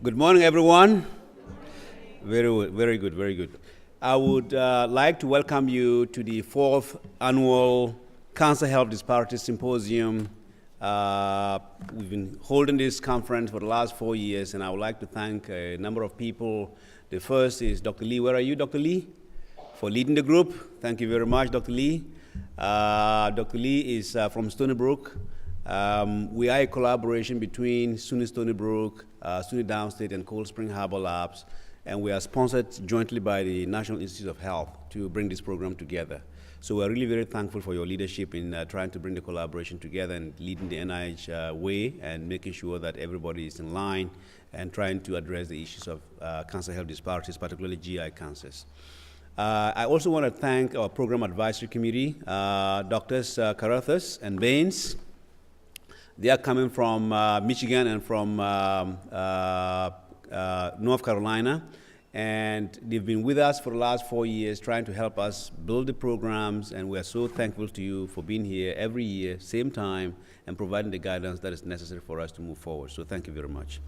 Good morning, everyone. Very good, very good. I would like to welcome you to the 4th annual Cancer Health Disparities Symposium. We've been holding this conference for the last 4 years, and I would like to thank a number of people. The first is Dr. Lee. Where are you, Dr. Lee? For leading the group. Thank you very much, Dr. Lee. Dr. Lee is from Stony Brook. We are a collaboration between SUNY Stony Brook, SUNY Downstate, and Cold Spring Harbor Labs, and we are sponsored jointly by the National Institute of Health to bring this program together. So we're really very thankful for your leadership in trying to bring the collaboration together and leading the NIH way and making sure that everybody is in line and trying to address the issues of cancer health disparities, particularly GI cancers. I also want to thank our program advisory committee, Drs. Carruthers and Baines. They are coming from Michigan and from North Carolina, and they've been with us for the last 4 years trying to help us build the programs, and we're so thankful to you for being here every year, same time, and providing the guidance that is necessary for us to move forward. So thank you very much.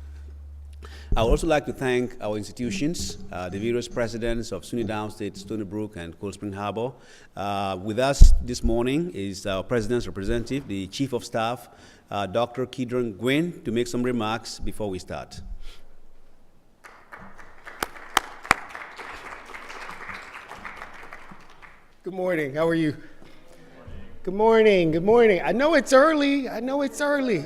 I would also like to thank our institutions, the various presidents of SUNY Downstate, Stony Brook, and Cold Spring Harbor. With us this morning is our president's representative, the Chief of Staff, Dr. Kidron Gwynn, to make some remarks before we start. Good morning. How are you? Good morning. Good morning. I know it's early. I know it's early.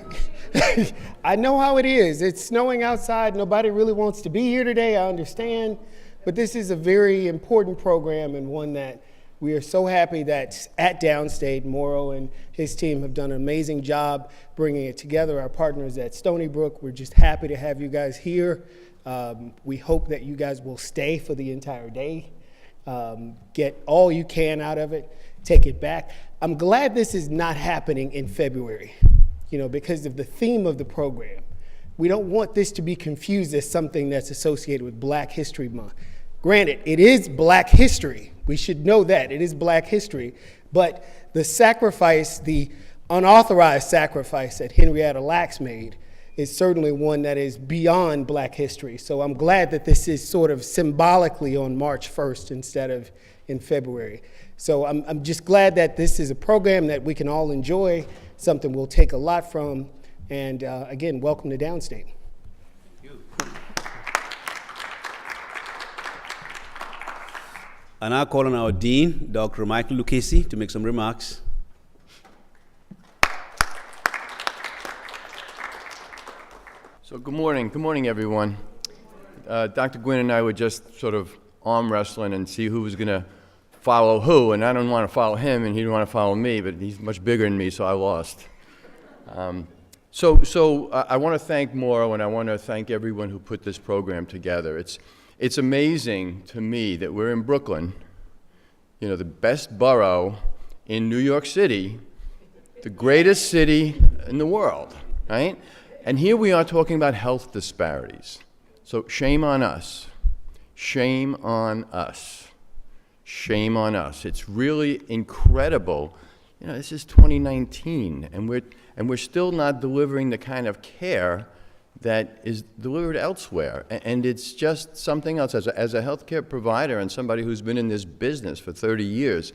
I know how it is. It's snowing outside. Nobody really wants to be here today. I understand. But this is a very important program and one that we are so happy that at Downstate, Morrow and his team have done an amazing job bringing it together. Our partners at Stony Brook, we're just happy to have you guys here. We hope that you guys will stay for the entire day. Get all you can out of it, take it back. I'm glad this is not happening in February, because of the theme of the program. We don't want this to be confused as something that's associated with Black History Month. Granted, it is Black history. We should know that. It is Black history. But the sacrifice, the unauthorized sacrifice that Henrietta Lacks made is certainly one that is beyond Black history. So I'm glad that this is sort of symbolically on March 1st instead of in February. So I'm just glad that this is a program that we can all enjoy, something we'll take a lot from, and again, welcome to Downstate. Thank you. And now calling our Dean, Dr. Michael Lucchesi, to make some remarks. So good morning everyone. Dr. Gwynn and I were just sort of arm wrestling and see who was going to follow who, and I didn't want to follow him and he didn't want to follow me, but he's much bigger than me, so I lost. So I want to thank Morrow, and I want to thank everyone who put this program together. It's amazing to me that we're in Brooklyn, the best borough in New York City, the greatest city in the world, right? And here we are talking about health disparities. So shame on us. Shame on us. Shame on us. It's really incredible. This is 2019, and we're still not delivering the kind of care that is delivered elsewhere. And it's just something else. As a healthcare provider and somebody who's been in this business for 30 years,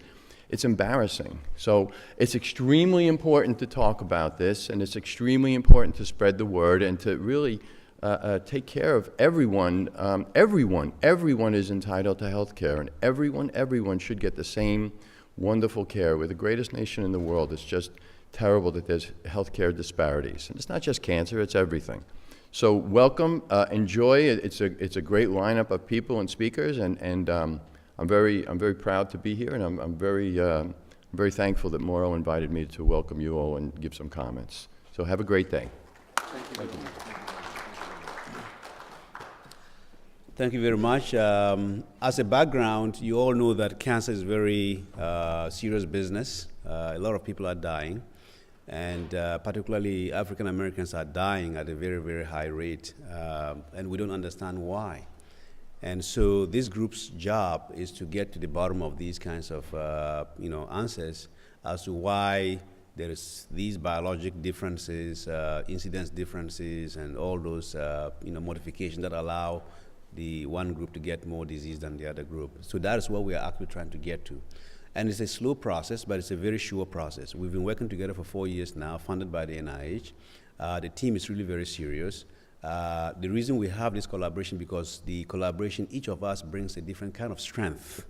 it's embarrassing. So it's extremely important to talk about this, and it's extremely important to spread the word and to really take care of everyone. Everyone is entitled to health care, and everyone should get the same wonderful care. We're the greatest nation in the world. It's just terrible that there's healthcare disparities. And it's not just cancer, it's everything. So welcome, enjoy. It's a great lineup of people and speakers, and I'm very proud to be here, and I'm very thankful that Morrow invited me to welcome you all and give some comments. So have a great day. Thank you. Thank you very much. As a background, you all know that cancer is very serious business. A lot of people are dying, and particularly African Americans are dying at a very, very high rate, and we don't understand why. And so this group's job is to get to the bottom of these kinds of answers as to why there is these biologic differences, incidence differences, and all those modifications that allow the one group to get more disease than the other group. So that is what we are actually trying to get to. And it's a slow process, but it's a very sure process. We've been working together for 4 years now, funded by the NIH. The team is really very serious. The reason we have this collaboration, because the collaboration, each of us brings a different kind of strength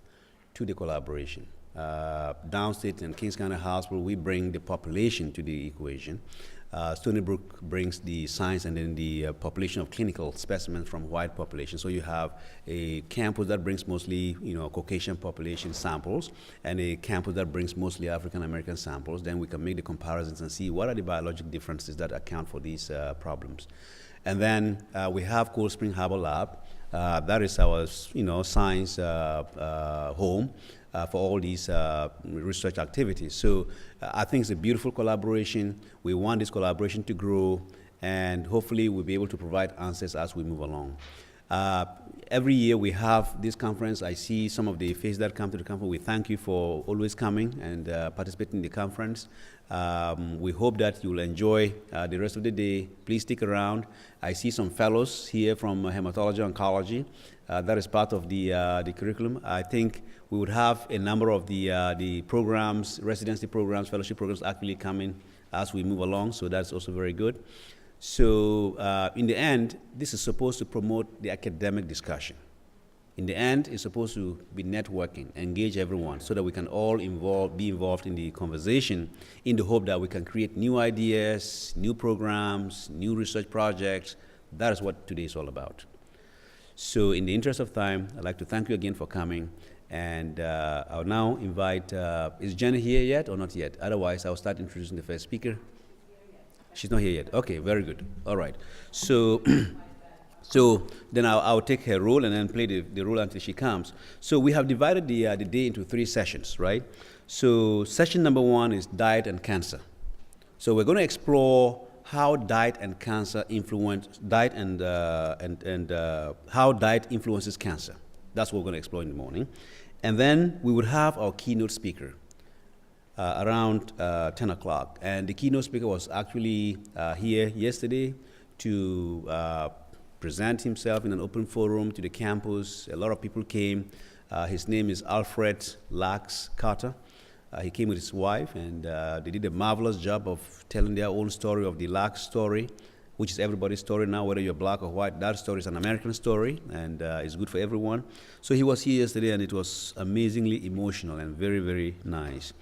to the collaboration. Downstate and Kings County Hospital, we bring the population to the equation. Stony Brook brings the science and then the population of clinical specimens from white population. So you have a campus that brings mostly, Caucasian population samples, and a campus that brings mostly African American samples. Then we can make the comparisons and see what are the biologic differences that account for these problems. And then we have Cold Spring Harbor Lab. That is our, science home for all these research activities. So I think it's a beautiful collaboration. We want this collaboration to grow, and hopefully we'll be able to provide answers as we move along. Every year we have this conference. I see some of the faces that come to the conference. We thank you for always coming and participating in the conference. We hope that you'll enjoy the rest of the day. Please stick around. I see some fellows here from hematology oncology. That is part of the curriculum. I think we would have a number of the programs, residency programs, fellowship programs actually coming as we move along, so that's also very good. So in the end, this is supposed to promote the academic discussion. In the end, it's supposed to be networking, engage everyone, so that we can all be involved in the conversation in the hope that we can create new ideas, new programs, new research projects. That is what today is all about. So in the interest of time, I'd like to thank you again for coming. And I'll now invite, is Jenny here yet or not yet? Otherwise, I'll start introducing the first speaker. She's not here yet. Okay, very good. All right. So, so then I'll take her role and then play the role until she comes. So we have divided the day into 3 sessions, right? So session number 1 is diet and cancer. So we're going to explore how diet and cancer influence how diet influences cancer. That's what we're going to explore in the morning. And then we would have our keynote speaker around 10 o'clock. And the keynote speaker was actually here yesterday to present himself in an open forum to the campus. A lot of people came. His name is Alfred Lax Carter. He came with his wife, and they did a marvelous job of telling their own story of the Lax story, which is everybody's story now, whether you're black or white. That story is an American story, and it's good for everyone. So he was here yesterday, and it was amazingly emotional and very, very nice.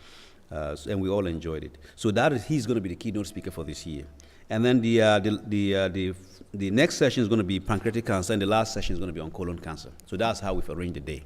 And we all enjoyed it. So he's going to be the keynote speaker for this year. And then the next session is going to be pancreatic cancer, and the last session is going to be on colon cancer. So that's how we've arranged the day.